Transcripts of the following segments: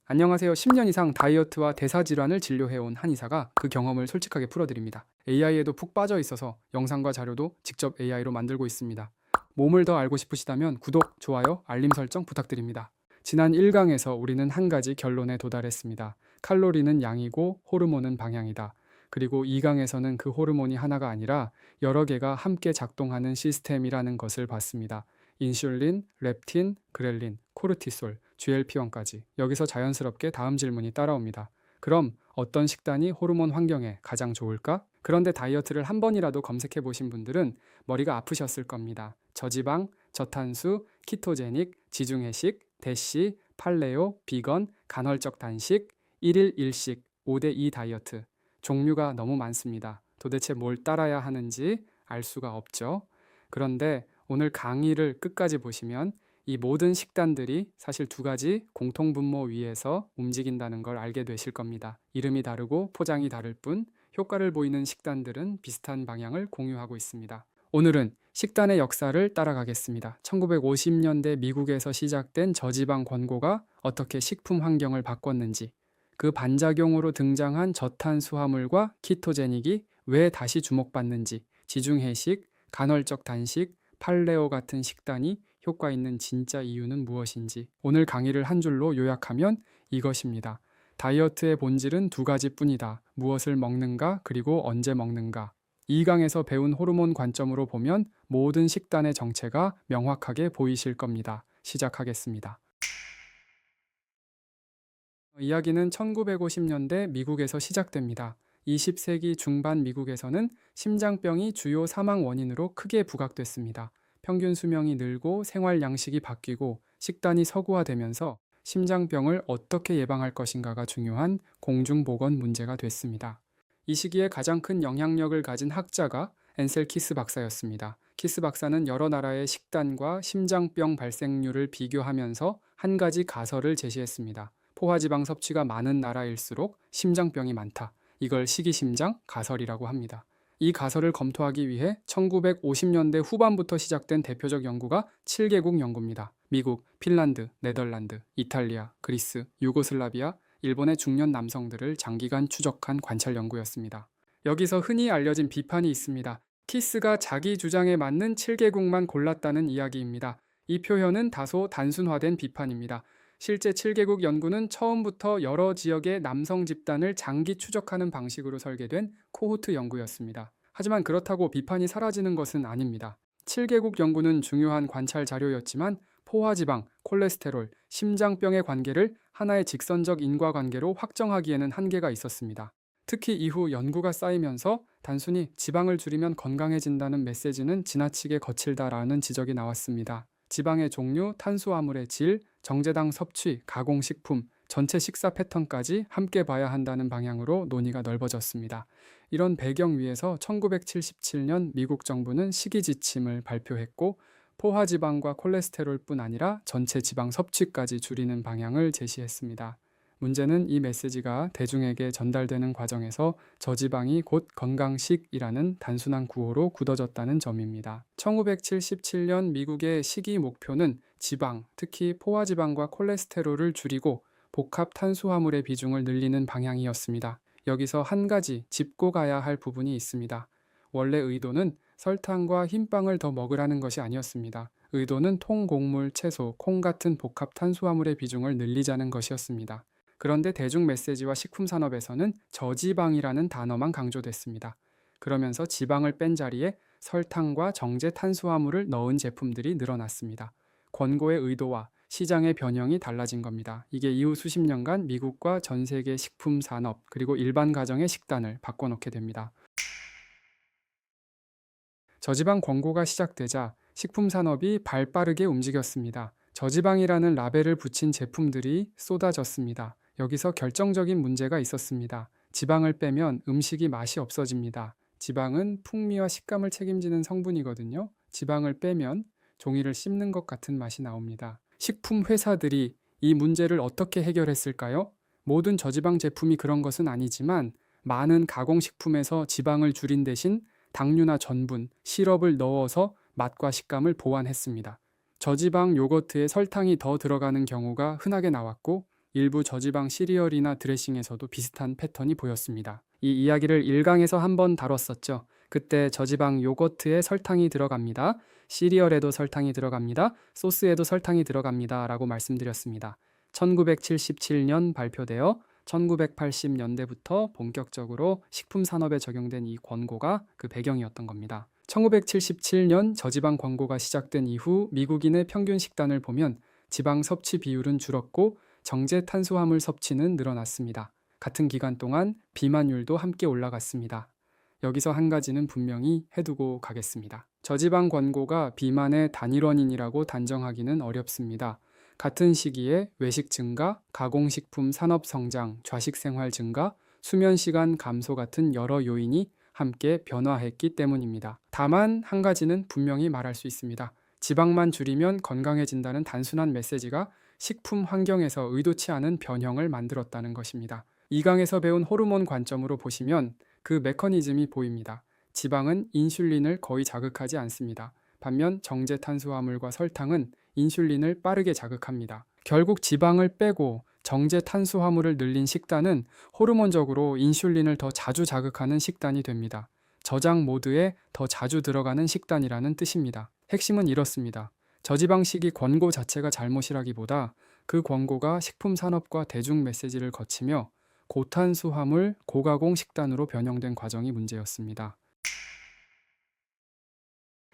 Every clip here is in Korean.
안녕하세요. 10년 이상 다이어트와 대사질환을 진료해온 한의사가 그 경험을 솔직하게 풀어드립니다. AI에도 푹 빠져 있어서 영상과 자료도 직접 AI로 만들고 있습니다. 몸을 더 알고 싶으시다면 구독, 좋아요, 알림 설정 부탁드립니다. 지난 1강에서 우리는 한 가지 결론에 도달했습니다. 칼로리는 양이고 호르몬은 방향이다. 그리고 2강에서는 그 호르몬이 하나가 아니라 여러 개가 함께 작동하는 시스템이라는 것을 봤습니다. 인슐린, 렙틴, 그렐린, 코르티솔, GLP-1까지. 여기서 자연스럽게 다음 질문이 따라옵니다. 그럼 어떤 식단이 호르몬 환경에 가장 좋을까? 그런데 다이어트를 한 번이라도 검색해 보신 분들은 머리가 아프셨을 겁니다. 저지방, 저탄수, 키토제닉, 지중해식, 대시, 팔레오, 비건, 간헐적 단식, 1일 1식, 5대2 다이어트. 종류가 너무 많습니다. 도대체 뭘 따라야 하는지 알 수가 없죠. 그런데 오늘 강의를 끝까지 보시면 이 모든 식단들이 사실 두 가지 공통분모 위에서 움직인다는 걸 알게 되실 겁니다. 이름이 다르고 포장이 다를 뿐 효과를 보이는 식단들은 비슷한 방향을 공유하고 있습니다. 오늘은 식단의 역사를 따라가겠습니다. 1950년대 미국에서 시작된 저지방 권고가 어떻게 식품 환경을 바꿨는지, 그 반작용으로 등장한 저탄수화물과 키토제닉이 왜 다시 주목받는지, 지중해식, 간헐적 단식, 팔레오 같은 식단이 효과 있는 진짜 이유는 무엇인지, 오늘 강의를 한 줄로 요약하면 이것입니다. 다이어트의 본질은 두 가지뿐이다. 무엇을 먹는가, 그리고 언제 먹는가. 2강에서 배운 호르몬 관점으로 보면 모든 식단의 정체가 명확하게 보이실 겁니다. 시작하겠습니다. 이야기는 1950년대 미국에서 시작됩니다. 20세기 중반 미국에서는 심장병이 주요 사망 원인으로 크게 부각됐습니다. 평균 수명이 늘고 생활 양식이 바뀌고 식단이 서구화되면서 심장병을 어떻게 예방할 것인가가 중요한 공중보건 문제가 됐습니다. 이 시기에 가장 큰 영향력을 가진 학자가 앤셀 키스 박사였습니다. 키스 박사는 여러 나라의 식단과 심장병 발생률을 비교하면서 한 가지 가설을 제시했습니다. 포화지방 섭취가 많은 나라일수록 심장병이 많다. 이걸 식이심장 가설이라고 합니다. 이 가설을 검토하기 위해 1950년대 후반부터 시작된 대표적 연구가 7개국 연구입니다. 미국, 핀란드, 네덜란드, 이탈리아, 그리스, 유고슬라비아, 일본의 중년 남성들을 장기간 추적한 관찰 연구였습니다. 여기서 흔히 알려진 비판이 있습니다. 키스가 자기 주장에 맞는 7개국만 골랐다는 이야기입니다. 이 표현은 다소 단순화된 비판입니다. 실제 7개국 연구는 처음부터 여러 지역의 남성 집단을 장기 추적하는 방식으로 설계된 코호트 연구였습니다. 하지만 그렇다고 비판이 사라지는 것은 아닙니다. 7개국 연구는 중요한 관찰 자료였지만 포화지방, 콜레스테롤, 심장병의 관계를 하나의 직선적 인과관계로 확정하기에는 한계가 있었습니다. 특히 이후 연구가 쌓이면서 단순히 지방을 줄이면 건강해진다는 메시지는 지나치게 거칠다라는 지적이 나왔습니다. 지방의 종류, 탄수화물의 질, 정제당 섭취, 가공식품, 전체 식사 패턴까지 함께 봐야 한다는 방향으로 논의가 넓어졌습니다. 이런 배경 위에서 1977년 미국 정부는 식이 지침을 발표했고 포화지방과 콜레스테롤뿐 아니라 전체 지방 섭취까지 줄이는 방향을 제시했습니다. 문제는 이 메시지가 대중에게 전달되는 과정에서 저지방이 곧 건강식이라는 단순한 구호로 굳어졌다는 점입니다. 1977년 미국의 식이 목표는 지방, 특히 포화지방과 콜레스테롤을 줄이고 복합 탄수화물의 비중을 늘리는 방향이었습니다. 여기서 한 가지 짚고 가야 할 부분이 있습니다. 원래 의도는 설탕과 흰빵을 더 먹으라는 것이 아니었습니다. 의도는 통곡물, 채소, 콩 같은 복합 탄수화물의 비중을 늘리자는 것이었습니다. 그런데 대중 메시지와 식품 산업에서는 저지방이라는 단어만 강조됐습니다. 그러면서 지방을 뺀 자리에 설탕과 정제 탄수화물을 넣은 제품들이 늘어났습니다. 권고의 의도와 시장의 변형이 달라진 겁니다. 이게 이후 수십 년간 미국과 전 세계 식품 산업 그리고 일반 가정의 식단을 바꿔놓게 됩니다. 저지방 권고가 시작되자 식품 산업이 발빠르게 움직였습니다. 저지방이라는 라벨을 붙인 제품들이 쏟아졌습니다. 여기서 결정적인 문제가 있었습니다. 지방을 빼면 음식이 맛이 없어집니다. 지방은 풍미와 식감을 책임지는 성분이거든요. 지방을 빼면 종이를 씹는 것 같은 맛이 나옵니다. 식품 회사들이 이 문제를 어떻게 해결했을까요? 모든 저지방 제품이 그런 것은 아니지만 많은 가공식품에서 지방을 줄인 대신 당류나 전분, 시럽을 넣어서 맛과 식감을 보완했습니다. 저지방 요거트에 설탕이 더 들어가는 경우가 흔하게 나왔고 일부 저지방 시리얼이나 드레싱에서도 비슷한 패턴이 보였습니다. 이 이야기를 1강에서 한번 다뤘었죠. 그때 저지방 요거트에 설탕이 들어갑니다. 시리얼에도 설탕이 들어갑니다. 소스에도 설탕이 들어갑니다. 라고 말씀드렸습니다. 1977년 발표되어 1980년대부터 본격적으로 식품 산업에 적용된 이 권고가 그 배경이었던 겁니다. 1977년 저지방 권고가 시작된 이후 미국인의 평균 식단을 보면 지방 섭취 비율은 줄었고 정제 탄수화물 섭취는 늘어났습니다. 같은 기간 동안 비만율도 함께 올라갔습니다. 여기서 한 가지는 분명히 해두고 가겠습니다. 저지방 권고가 비만의 단일 원인이라고 단정하기는 어렵습니다. 같은 시기에 외식 증가, 가공식품 산업 성장, 좌식 생활 증가, 수면 시간 감소 같은 여러 요인이 함께 변화했기 때문입니다. 다만 한 가지는 분명히 말할 수 있습니다. 지방만 줄이면 건강해진다는 단순한 메시지가 식품 환경에서 의도치 않은 변형을 만들었다는 것입니다. 2강에서 배운 호르몬 관점으로 보시면 그 메커니즘이 보입니다. 지방은 인슐린을 거의 자극하지 않습니다. 반면 정제 탄수화물과 설탕은 인슐린을 빠르게 자극합니다. 결국 지방을 빼고 정제 탄수화물을 늘린 식단은 호르몬적으로 인슐린을 더 자주 자극하는 식단이 됩니다. 저장 모드에 더 자주 들어가는 식단이라는 뜻입니다. 핵심은 이렇습니다. 저지방식이 권고 자체가 잘못이라기보다 그 권고가 식품 산업과 대중 메시지를 거치며 고탄수화물, 고가공 식단으로 변형된 과정이 문제였습니다.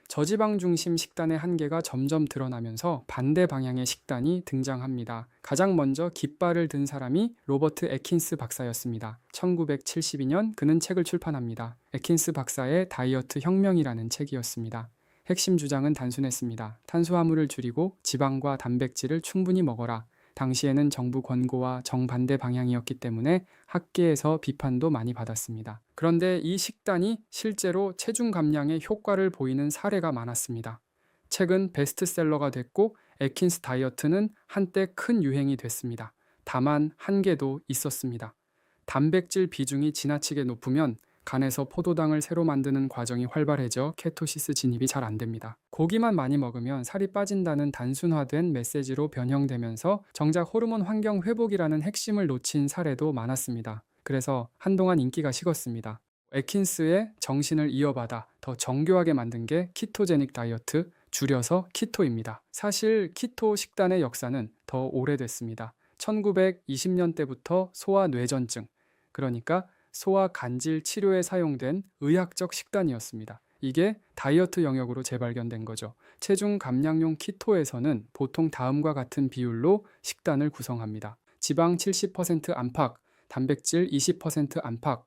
저지방 중심 식단의 한계가 점점 드러나면서 반대 방향의 식단이 등장합니다. 가장 먼저 깃발을 든 사람이 로버트 애킨스 박사였습니다. 1972년 그는 책을 출판합니다. 애킨스 박사의 다이어트 혁명이라는 책이었습니다. 핵심 주장은 단순했습니다. 탄수화물을 줄이고 지방과 단백질을 충분히 먹어라. 당시에는 정부 권고와 정반대 방향이었기 때문에 학계에서 비판도 많이 받았습니다. 그런데 이 식단이 실제로 체중 감량에 효과를 보이는 사례가 많았습니다. 책은 베스트셀러가 됐고 애킨스 다이어트는 한때 큰 유행이 됐습니다. 다만 한계도 있었습니다. 단백질 비중이 지나치게 높으면 간에서 포도당을 새로 만드는 과정이 활발해져 케토시스 진입이 잘 안 됩니다. 고기만 많이 먹으면 살이 빠진다는 단순화된 메시지로 변형되면서 정작 호르몬 환경 회복이라는 핵심을 놓친 사례도 많았습니다. 그래서 한동안 인기가 식었습니다. 애킨스의 정신을 이어받아 더 정교하게 만든 게 키토제닉 다이어트, 줄여서 키토입니다. 사실 키토 식단의 역사는 더 오래됐습니다. 1920년대부터 소아 뇌전증, 그러니까 소아 간질 치료에 사용된 의학적 식단이었습니다. 이게 다이어트 영역으로 재발견된 거죠. 체중 감량용 키토에서는 보통 다음과 같은 비율로 식단을 구성합니다. 지방 70% 안팎, 단백질 20% 안팎,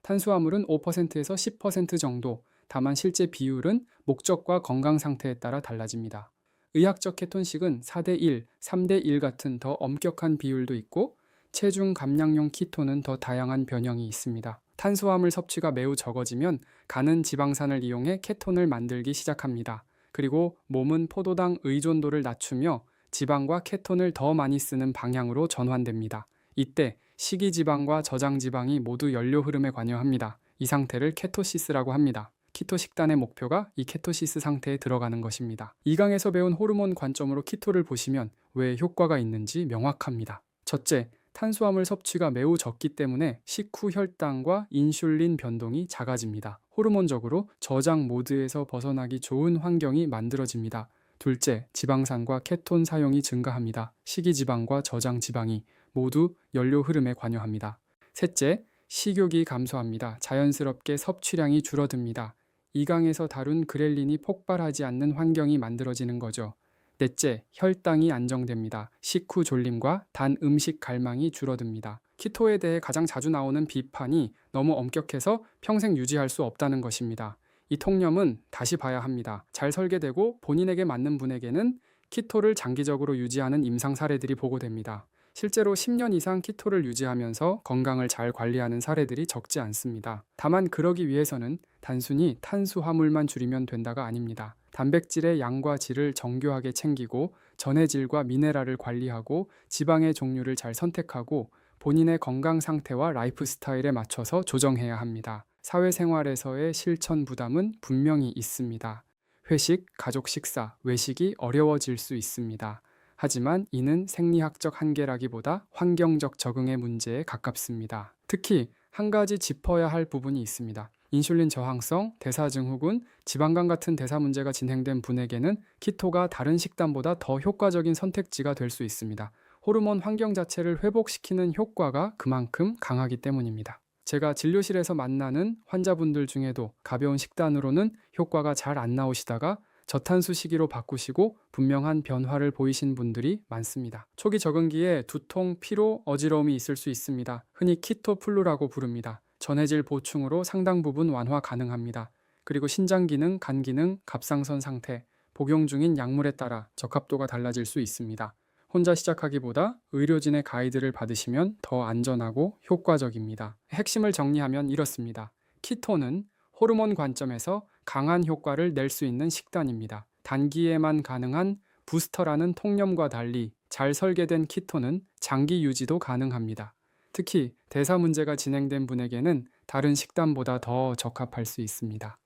탄수화물은 5%에서 10% 정도, 다만 실제 비율은 목적과 건강 상태에 따라 달라집니다. 의학적 케톤식은 4대1, 3대1 같은 더 엄격한 비율도 있고 체중 감량용 키토는 더 다양한 변형이 있습니다. 탄수화물 섭취가 매우 적어지면 간은 지방산을 이용해 케톤을 만들기 시작합니다. 그리고 몸은 포도당 의존도를 낮추며 지방과 케톤을 더 많이 쓰는 방향으로 전환됩니다. 이때 식이지방과 저장지방이 모두 연료 흐름에 관여합니다. 이 상태를 케토시스라고 합니다. 키토 식단의 목표가 이 케토시스 상태에 들어가는 것입니다. 2강에서 배운 호르몬 관점으로 키토를 보시면 왜 효과가 있는지 명확합니다. 첫째, 탄수화물 섭취가 매우 적기 때문에 식후 혈당과 인슐린 변동이 작아집니다. 호르몬적으로 저장 모드에서 벗어나기 좋은 환경이 만들어집니다. 둘째, 지방산과 케톤 사용이 증가합니다. 식이지방과 저장지방이 모두 연료 흐름에 관여합니다. 셋째, 식욕이 감소합니다. 자연스럽게 섭취량이 줄어듭니다. 2강에서 다룬 그렐린이 폭발하지 않는 환경이 만들어지는 거죠. 넷째, 혈당이 안정됩니다. 식후 졸림과 단 음식 갈망이 줄어듭니다. 키토에 대해 가장 자주 나오는 비판이 너무 엄격해서 평생 유지할 수 없다는 것입니다. 이 통념은 다시 봐야 합니다. 잘 설계되고 본인에게 맞는 분에게는 키토를 장기적으로 유지하는 임상 사례들이 보고됩니다. 실제로 10년 이상 키토를 유지하면서 건강을 잘 관리하는 사례들이 적지 않습니다. 다만 그러기 위해서는 단순히 탄수화물만 줄이면 된다가 아닙니다. 단백질의 양과 질을 정교하게 챙기고 전해질과 미네랄을 관리하고 지방의 종류를 잘 선택하고 본인의 건강 상태와 라이프 스타일에 맞춰서 조정해야 합니다. 사회생활에서의 실천 부담은 분명히 있습니다. 회식, 가족 식사, 외식이 어려워질 수 있습니다. 하지만 이는 생리학적 한계라기보다 환경적 적응의 문제에 가깝습니다. 특히 한 가지 짚어야 할 부분이 있습니다. 인슐린 저항성, 대사증후군, 지방간 같은 대사 문제가 진행된 분에게는 키토가 다른 식단보다 더 효과적인 선택지가 될 수 있습니다. 호르몬 환경 자체를 회복시키는 효과가 그만큼 강하기 때문입니다. 제가 진료실에서 만나는 환자분들 중에도 가벼운 식단으로는 효과가 잘 안 나오시다가 저탄수식이로 바꾸시고 분명한 변화를 보이신 분들이 많습니다. 초기 적응기에 두통, 피로, 어지러움이 있을 수 있습니다. 흔히 키토플루라고 부릅니다. 전해질 보충으로 상당 부분 완화 가능합니다. 그리고 신장 기능, 간 기능, 갑상선 상태, 복용 중인 약물에 따라 적합도가 달라질 수 있습니다. 혼자 시작하기보다 의료진의 가이드를 받으시면 더 안전하고 효과적입니다. 핵심을 정리하면 이렇습니다. 키토는 호르몬 관점에서 강한 효과를 낼 수 있는 식단입니다. 단기에만 가능한 부스터라는 통념과 달리 잘 설계된 키토는 장기 유지도 가능합니다. 특히 대사 문제가 진행된 분에게는 다른 식단보다 더 적합할 수 있습니다.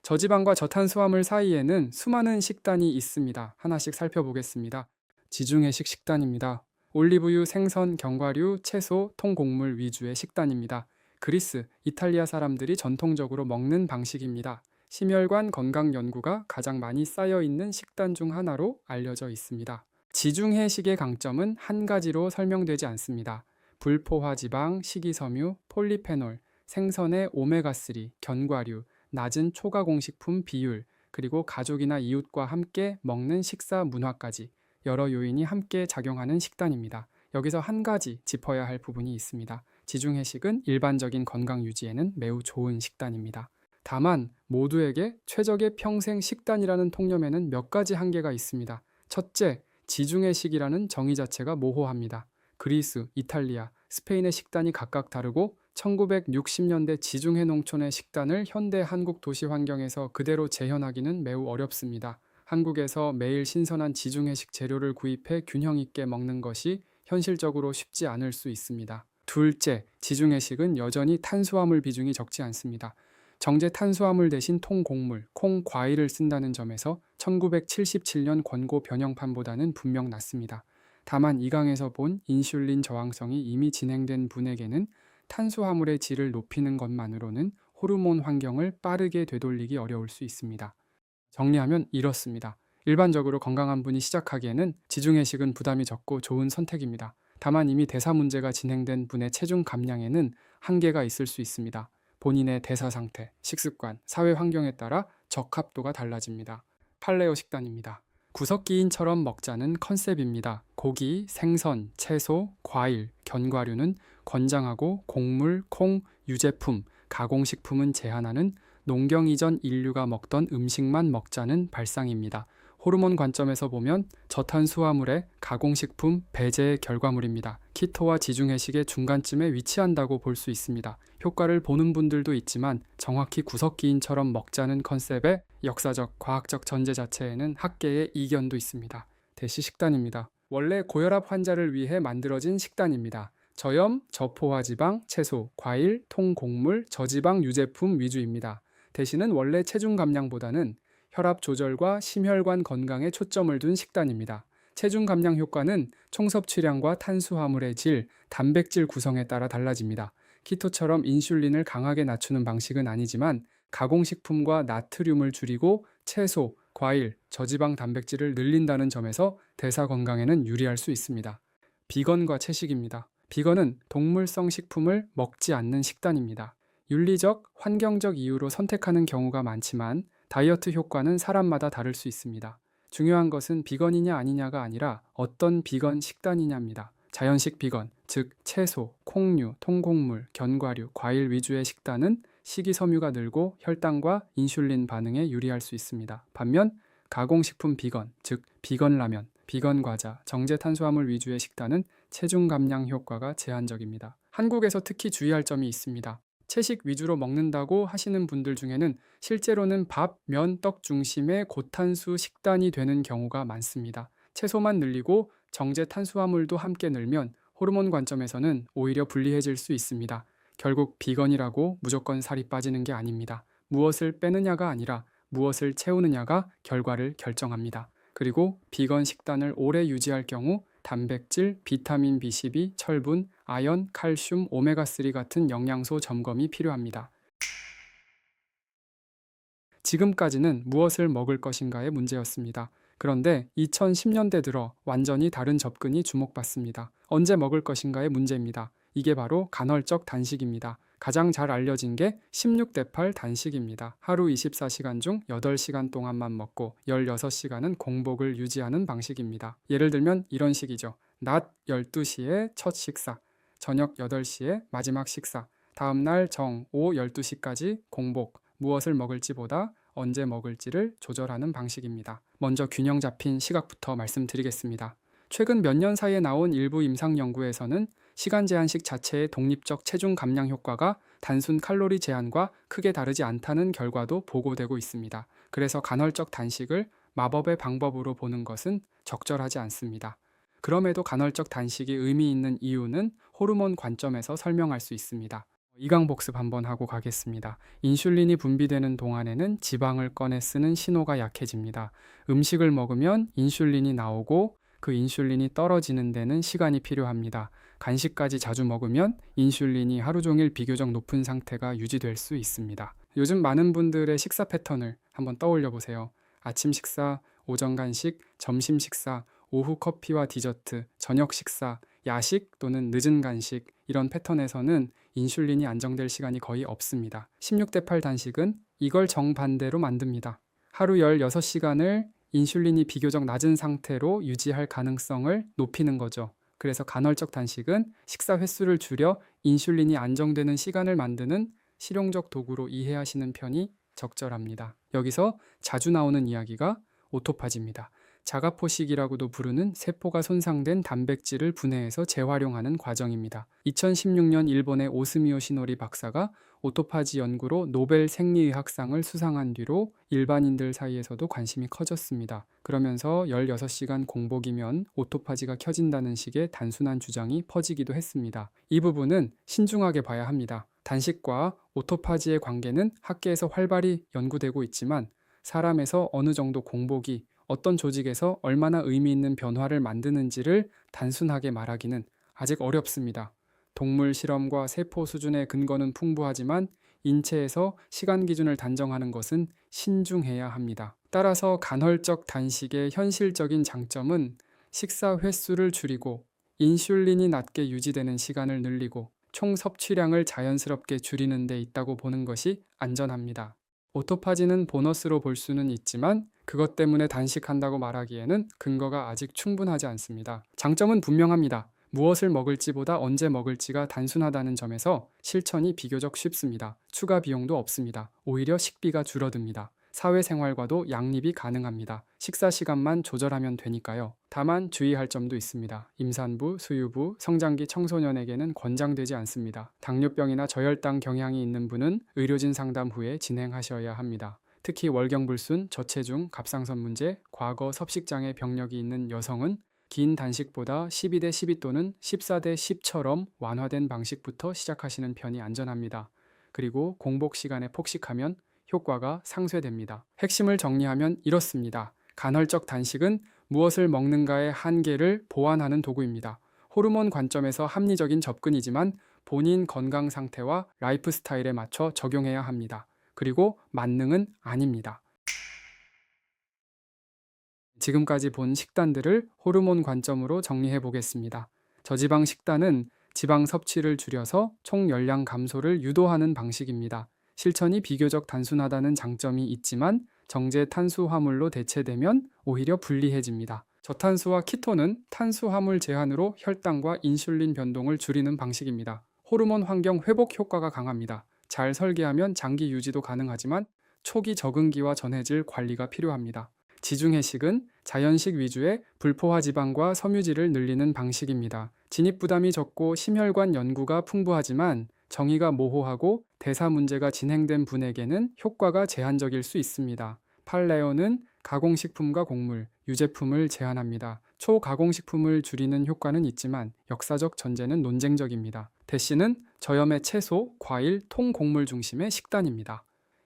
저지방과 저탄수화물 사이에는 수많은 식단이 있습니다. 하나씩 살펴보겠습니다. 지중해식 식단입니다. 올리브유, 생선, 견과류, 채소, 통곡물 위주의 식단입니다. 그리스, 이탈리아 사람들이 전통적으로 먹는 방식입니다. 심혈관 건강 연구가 가장 많이 쌓여 있는 식단 중 하나로 알려져 있습니다. 지중해식의 강점은 한 가지로 설명되지 않습니다. 불포화 지방, 식이섬유, 폴리페놀, 생선의 오메가3, 견과류, 낮은 초가공식품 비율, 그리고 가족이나 이웃과 함께 먹는 식사 문화까지 여러 요인이 함께 작용하는 식단입니다. 여기서 한 가지 짚어야 할 부분이 있습니다. 지중해식은 일반적인 건강 유지에는 매우 좋은 식단입니다. 다만 모두에게 최적의 평생 식단이라는 통념에는 몇 가지 한계가 있습니다. 첫째, 지중해식이라는 정의 자체가 모호합니다. 그리스, 이탈리아, 스페인의 식단이 각각 다르고 1960년대 지중해 농촌의 식단을 현대 한국 도시 환경에서 그대로 재현하기는 매우 어렵습니다. 한국에서 매일 신선한 지중해식 재료를 구입해 균형 있게 먹는 것이 현실적으로 쉽지 않을 수 있습니다. 둘째, 지중해식은 여전히 탄수화물 비중이 적지 않습니다. 정제 탄수화물 대신 통곡물, 콩, 과일을 쓴다는 점에서 1977년 권고 변형판보다는 분명 낫습니다. 다만 이 강에서 본 인슐린 저항성이 이미 진행된 분에게는 탄수화물의 질을 높이는 것만으로는 호르몬 환경을 빠르게 되돌리기 어려울 수 있습니다. 정리하면 이렇습니다. 일반적으로 건강한 분이 시작하기에는 지중해식은 부담이 적고 좋은 선택입니다. 다만 이미 대사 문제가 진행된 분의 체중 감량에는 한계가 있을 수 있습니다. 본인의 대사 상태, 식습관, 사회 환경에 따라 적합도가 달라집니다. 팔레오 식단입니다. 구석기인처럼 먹자는 컨셉입니다. 고기, 생선, 채소, 과일, 견과류는 권장하고 곡물, 콩, 유제품, 가공식품은 제한하는 농경 이전 인류가 먹던 음식만 먹자는 발상입니다. 호르몬 관점에서 보면 저탄수화물의 가공식품 배제의 결과물입니다. 키토와 지중해식의 중간쯤에 위치한다고 볼 수 있습니다. 효과를 보는 분들도 있지만 정확히 구석기인처럼 먹자는 컨셉의 역사적, 과학적 전제 자체에는 학계의 이견도 있습니다. 대시 식단입니다. 원래 고혈압 환자를 위해 만들어진 식단입니다. 저염, 저포화 지방, 채소, 과일, 통곡물, 저지방 유제품 위주입니다. 대신은 원래 체중 감량보다는 혈압 조절과 심혈관 건강에 초점을 둔 식단입니다. 체중 감량 효과는 총섭취량과 탄수화물의 질, 단백질 구성에 따라 달라집니다. 키토처럼 인슐린을 강하게 낮추는 방식은 아니지만 가공식품과 나트륨을 줄이고 채소, 과일, 저지방 단백질을 늘린다는 점에서 대사 건강에는 유리할 수 있습니다. 비건과 채식입니다. 비건은 동물성 식품을 먹지 않는 식단입니다. 윤리적, 환경적 이유로 선택하는 경우가 많지만 다이어트 효과는 사람마다 다를 수 있습니다. 중요한 것은 비건이냐 아니냐가 아니라 어떤 비건 식단이냐입니다. 자연식 비건, 즉 채소, 콩류, 통곡물, 견과류, 과일 위주의 식단은 식이섬유가 늘고 혈당과 인슐린 반응에 유리할 수 있습니다. 반면 가공식품 비건, 즉 비건 라면, 비건 과자, 정제 탄수화물 위주의 식단은 체중 감량 효과가 제한적입니다. 한국에서 특히 주의할 점이 있습니다. 채식 위주로 먹는다고 하시는 분들 중에는 실제로는 밥, 면, 떡 중심의 고탄수 식단이 되는 경우가 많습니다. 채소만 늘리고 정제 탄수화물도 함께 늘면 호르몬 관점에서는 오히려 불리해질 수 있습니다. 결국 비건이라고 무조건 살이 빠지는 게 아닙니다. 무엇을 빼느냐가 아니라 무엇을 채우느냐가 결과를 결정합니다. 그리고 비건 식단을 오래 유지할 경우 단백질, 비타민 B12, 철분, 아연, 칼슘, 오메가3 같은 영양소 점검이 필요합니다. 지금까지는 무엇을 먹을 것인가의 문제였습니다. 그런데 2010년대 들어 완전히 다른 접근이 주목받습니다. 언제 먹을 것인가의 문제입니다. 이게 바로 간헐적 단식입니다. 가장 잘 알려진 게 16대 8 단식입니다. 하루 24시간 중 8시간 동안만 먹고 16시간은 공복을 유지하는 방식입니다. 예를 들면 이런 식이죠. 낮 12시에 첫 식사, 저녁 8시에 마지막 식사, 다음날 오후 12시까지 공복, 무엇을 먹을지보다 언제 먹을지를 조절하는 방식입니다. 먼저 균형 잡힌 시각부터 말씀드리겠습니다. 최근 몇 년 사이에 나온 일부 임상 연구에서는 시간 제한식 자체의 독립적 체중 감량 효과가 단순 칼로리 제한과 크게 다르지 않다는 결과도 보고되고 있습니다. 그래서 간헐적 단식을 마법의 방법으로 보는 것은 적절하지 않습니다. 그럼에도 간헐적 단식이 의미 있는 이유는 호르몬 관점에서 설명할 수 있습니다. 이강 복습 한번 하고 가겠습니다. 인슐린이 분비되는 동안에는 지방을 꺼내 쓰는 신호가 약해집니다. 음식을 먹으면 인슐린이 나오고 그 인슐린이 떨어지는 데는 시간이 필요합니다. 간식까지 자주 먹으면 인슐린이 하루 종일 비교적 높은 상태가 유지될 수 있습니다. 요즘 많은 분들의 식사 패턴을 한번 떠올려 보세요. 아침 식사, 오전 간식, 점심 식사, 오후 커피와 디저트, 저녁 식사, 야식 또는 늦은 간식, 이런 패턴에서는 인슐린이 안정될 시간이 거의 없습니다. 16대 8 단식은 이걸 정반대로 만듭니다. 하루 16시간을 인슐린이 비교적 낮은 상태로 유지할 가능성을 높이는 거죠. 그래서 간헐적 단식은 식사 횟수를 줄여 인슐린이 안정되는 시간을 만드는 실용적 도구로 이해하시는 편이 적절합니다. 여기서 자주 나오는 이야기가 오토파지입니다. 자가포식이라고도 부르는 세포가 손상된 단백질을 분해해서 재활용하는 과정입니다. 2016년 일본의 오스미오 시노리 박사가 오토파지 연구로 노벨 생리의학상을 수상한 뒤로 일반인들 사이에서도 관심이 커졌습니다. 그러면서 16시간 공복이면 오토파지가 켜진다는 식의 단순한 주장이 퍼지기도 했습니다. 이 부분은 신중하게 봐야 합니다. 단식과 오토파지의 관계는 학계에서 활발히 연구되고 있지만 사람에서 어느 정도 공복이 어떤 조직에서 얼마나 의미 있는 변화를 만드는지를 단순하게 말하기는 아직 어렵습니다. 동물 실험과 세포 수준의 근거는 풍부하지만 인체에서 시간 기준을 단정하는 것은 신중해야 합니다. 따라서 간헐적 단식의 현실적인 장점은 식사 횟수를 줄이고 인슐린이 낮게 유지되는 시간을 늘리고 총 섭취량을 자연스럽게 줄이는 데 있다고 보는 것이 안전합니다. 오토파지는 보너스로 볼 수는 있지만 그것 때문에 단식한다고 말하기에는 근거가 아직 충분하지 않습니다. 장점은 분명합니다. 무엇을 먹을지보다 언제 먹을지가 단순하다는 점에서 실천이 비교적 쉽습니다. 추가 비용도 없습니다. 오히려 식비가 줄어듭니다. 사회생활과도 양립이 가능합니다. 식사 시간만 조절하면 되니까요. 다만 주의할 점도 있습니다. 임산부, 수유부, 성장기 청소년에게는 권장되지 않습니다. 당뇨병이나 저혈당 경향이 있는 분은 의료진 상담 후에 진행하셔야 합니다. 특히 월경불순, 저체중, 갑상선 문제, 과거 섭식장애 병력이 있는 여성은 긴 단식보다 12대 12 또는 14대 10처럼 완화된 방식부터 시작하시는 편이 안전합니다. 그리고 공복 시간에 폭식하면 효과가 상쇄됩니다. 핵심을 정리하면 이렇습니다. 간헐적 단식은 무엇을 먹는가의 한계를 보완하는 도구입니다. 호르몬 관점에서 합리적인 접근이지만 본인 건강 상태와 라이프 스타일에 맞춰 적용해야 합니다. 그리고 만능은 아닙니다. 지금까지 본 식단들을 호르몬 관점으로 정리해 보겠습니다. 저지방 식단은 지방 섭취를 줄여서 총 열량 감소를 유도하는 방식입니다. 실천이 비교적 단순하다는 장점이 있지만 정제 탄수화물로 대체되면 오히려 불리해집니다. 저탄수와 키토는 탄수화물 제한으로 혈당과 인슐린 변동을 줄이는 방식입니다. 호르몬 환경 회복 효과가 강합니다. 잘 설계하면 장기 유지도 가능하지만 초기 적응기와 전해질 관리가 필요합니다. 지중해식은 자연식 위주의 불포화 지방과 섬유질을 늘리는 방식입니다. 진입 부담이 적고 심혈관 연구가 풍부하지만 정의가 모호하고 대사 문제가 진행된 분에게는 효과가 제한적일 수 있습니다. 팔레오는 가공식품과 곡물, 유제품을 제한합니다. 초가공식품을 줄이는 효과는 있지만 역사적 전제는 논쟁적입니다. 대신은 저염의 채소, 과일, 통곡물 중심의 식단입니다.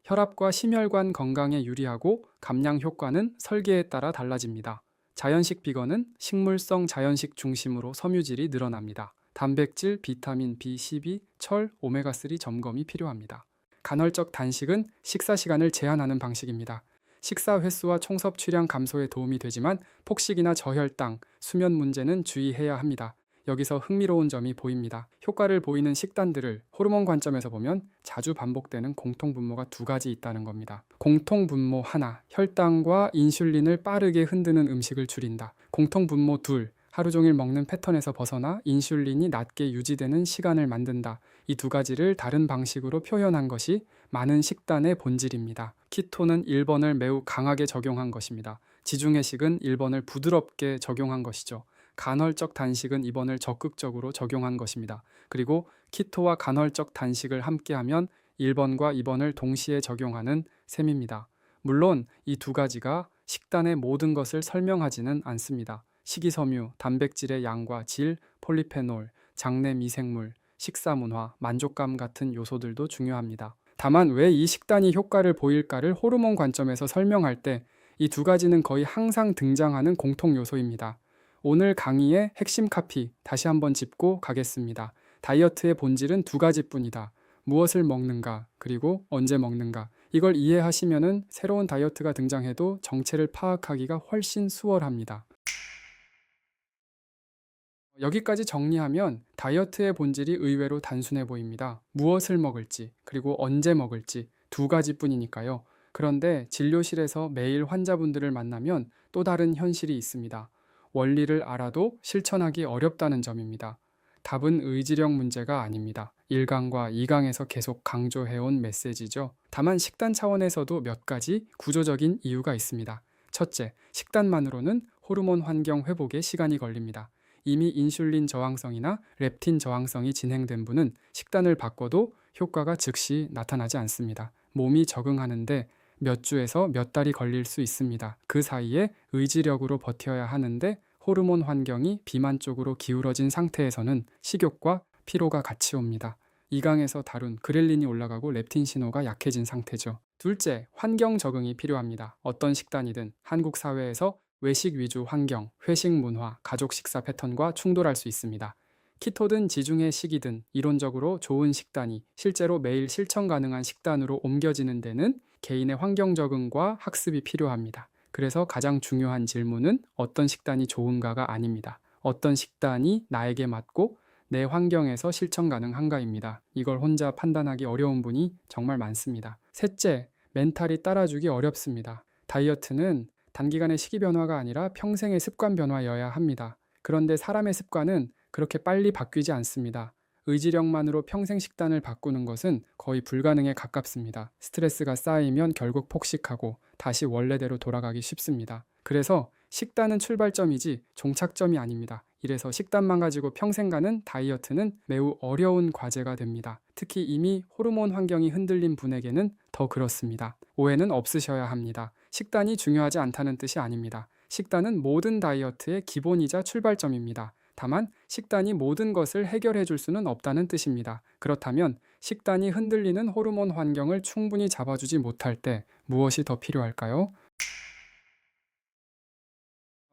혈압과 심혈관 건강에 유리하고 감량 효과는 설계에 따라 달라집니다. 자연식 비건은 식물성 자연식 중심으로 섬유질이 늘어납니다. 단백질, 비타민 B12, 철, 오메가3 점검이 필요합니다. 간헐적 단식은 식사 시간을 제한하는 방식입니다. 식사 횟수와 총 섭취량 감소에 도움이 되지만 폭식이나 저혈당, 수면 문제는 주의해야 합니다. 여기서 흥미로운 점이 보입니다. 효과를 보이는 식단들을 호르몬 관점에서 보면 자주 반복되는 공통분모가 두 가지 있다는 겁니다. 공통분모 하나, 혈당과 인슐린을 빠르게 흔드는 음식을 줄인다. 공통분모 둘, 하루 종일 먹는 패턴에서 벗어나 인슐린이 낮게 유지되는 시간을 만든다. 이 두 가지를 다른 방식으로 표현한 것이 많은 식단의 본질입니다. 키토는 1번을 매우 강하게 적용한 것입니다. 지중해식은 1번을 부드럽게 적용한 것이죠. 간헐적 단식은 2번을 적극적으로 적용한 것입니다. 그리고 키토와 간헐적 단식을 함께하면 1번과 2번을 동시에 적용하는 셈입니다. 물론 이 두 가지가 식단의 모든 것을 설명하지는 않습니다. 식이섬유, 단백질의 양과 질, 폴리페놀, 장내 미생물, 식사 문화, 만족감 같은 요소들도 중요합니다. 다만 왜 이 식단이 효과를 보일까를 호르몬 관점에서 설명할 때 이 두 가지는 거의 항상 등장하는 공통 요소입니다. 오늘 강의의 핵심 카피 다시 한번 짚고 가겠습니다. 다이어트의 본질은 두 가지뿐이다. 무엇을 먹는가, 그리고 언제 먹는가. 이걸 이해하시면은 새로운 다이어트가 등장해도 정체를 파악하기가 훨씬 수월합니다. 여기까지 정리하면 다이어트의 본질이 의외로 단순해 보입니다. 무엇을 먹을지, 그리고 언제 먹을지 두 가지뿐이니까요. 그런데 진료실에서 매일 환자분들을 만나면 또 다른 현실이 있습니다. 원리를 알아도 실천하기 어렵다는 점입니다. 답은 의지력 문제가 아닙니다. 1강과 2강에서 계속 강조해온 메시지죠. 다만 식단 차원에서도 몇 가지 구조적인 이유가 있습니다. 첫째, 식단만으로는 호르몬 환경 회복에 시간이 걸립니다. 이미 인슐린 저항성이나 렙틴 저항성이 진행된 분은 식단을 바꿔도 효과가 즉시 나타나지 않습니다. 몸이 적응하는데 몇 주에서 몇 달이 걸릴 수 있습니다. 그 사이에 의지력으로 버텨야 하는데 호르몬 환경이 비만 쪽으로 기울어진 상태에서는 식욕과 피로가 같이 옵니다. 2강에서 다룬 그렐린이 올라가고 렙틴 신호가 약해진 상태죠. 둘째, 환경 적응이 필요합니다. 어떤 식단이든 한국 사회에서 외식 위주 환경, 회식 문화, 가족 식사 패턴과 충돌할 수 있습니다. 키토든 지중해 식이든 이론적으로 좋은 식단이 실제로 매일 실천 가능한 식단으로 옮겨지는 데는 개인의 환경 적응과 학습이 필요합니다. 그래서 가장 중요한 질문은 어떤 식단이 좋은가가 아닙니다. 어떤 식단이 나에게 맞고 내 환경에서 실천 가능한가입니다. 이걸 혼자 판단하기 어려운 분이 정말 많습니다. 셋째, 멘탈이 따라주기 어렵습니다. 다이어트는 단기간의 식이 변화가 아니라 평생의 습관 변화여야 합니다. 그런데 사람의 습관은 그렇게 빨리 바뀌지 않습니다. 의지력만으로 평생 식단을 바꾸는 것은 거의 불가능에 가깝습니다. 스트레스가 쌓이면 결국 폭식하고 다시 원래대로 돌아가기 쉽습니다. 그래서 식단은 출발점이지 종착점이 아닙니다. 이래서 식단만 가지고 평생 가는 다이어트는 매우 어려운 과제가 됩니다. 특히 이미 호르몬 환경이 흔들린 분에게는 더 그렇습니다. 오해는 없으셔야 합니다. 식단이 중요하지 않다는 뜻이 아닙니다. 식단은 모든 다이어트의 기본이자 출발점입니다. 다만 식단이 모든 것을 해결해 줄 수는 없다는 뜻입니다. 그렇다면 식단이 흔들리는 호르몬 환경을 충분히 잡아주지 못할 때 무엇이 더 필요할까요?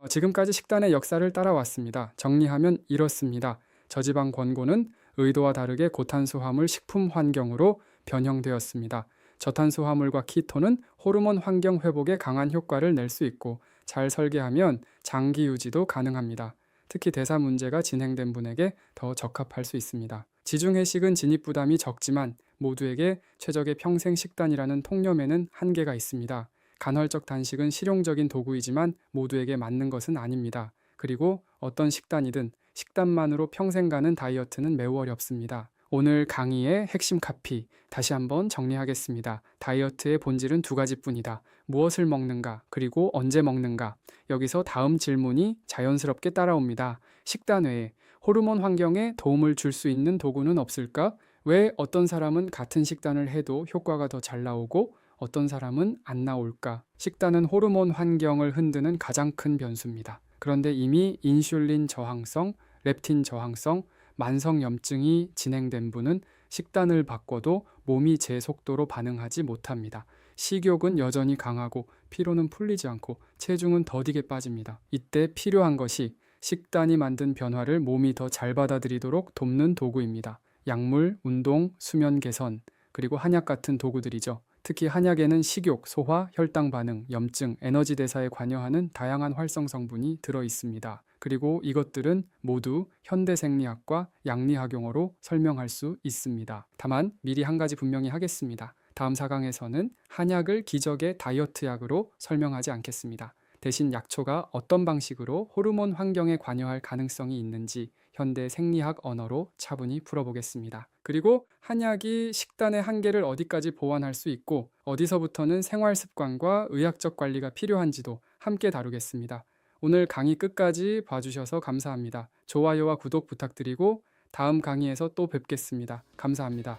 지금까지 식단의 역사를 따라왔습니다. 정리하면 이렇습니다. 저지방 권고는 의도와 다르게 고탄수화물 식품 환경으로 변형되었습니다. 저탄수화물과 키토는 호르몬 환경 회복에 강한 효과를 낼 수 있고 잘 설계하면 장기 유지도 가능합니다. 특히 대사 문제가 진행된 분에게 더 적합할 수 있습니다. 지중해식은 진입 부담이 적지만 모두에게 최적의 평생 식단이라는 통념에는 한계가 있습니다. 간헐적 단식은 실용적인 도구이지만 모두에게 맞는 것은 아닙니다. 그리고 어떤 식단이든 식단만으로 평생 가는 다이어트는 매우 어렵습니다. 오늘 강의의 핵심 카피 다시 한번 정리하겠습니다. 다이어트의 본질은 두 가지뿐이다. 무엇을 먹는가, 그리고 언제 먹는가. 여기서 다음 질문이 자연스럽게 따라옵니다. 식단 외에 호르몬 환경에 도움을 줄 수 있는 도구는 없을까? 왜 어떤 사람은 같은 식단을 해도 효과가 더 잘 나오고 어떤 사람은 안 나올까? 식단은 호르몬 환경을 흔드는 가장 큰 변수입니다. 그런데 이미 인슐린 저항성, 렙틴 저항성, 만성염증이 진행된 분은 식단을 바꿔도 몸이 제 속도로 반응하지 못합니다. 식욕은 여전히 강하고 피로는 풀리지 않고 체중은 더디게 빠집니다. 이때 필요한 것이 식단이 만든 변화를 몸이 더 잘 받아들이도록 돕는 도구입니다. 약물, 운동, 수면 개선, 그리고 한약 같은 도구들이죠. 특히 한약에는 식욕, 소화, 혈당 반응, 염증, 에너지 대사에 관여하는 다양한 활성 성분이 들어 있습니다. 그리고 이것들은 모두 현대생리학과 양리학 용어로 설명할 수 있습니다. 다만 미리 한 가지 분명히 하겠습니다. 다음 4강에서는 한약을 기적의 다이어트 약으로 설명하지 않겠습니다. 대신 약초가 어떤 방식으로 호르몬 환경에 관여할 가능성이 있는지 현대 생리학 언어로 차분히 풀어보겠습니다. 그리고 한약이 식단의 한계를 어디까지 보완할 수 있고 어디서부터는 생활 습관과 의학적 관리가 필요한지도 함께 다루겠습니다. 오늘 강의 끝까지 봐주셔서 감사합니다. 좋아요와 구독 부탁드리고 다음 강의에서 또 뵙겠습니다. 감사합니다.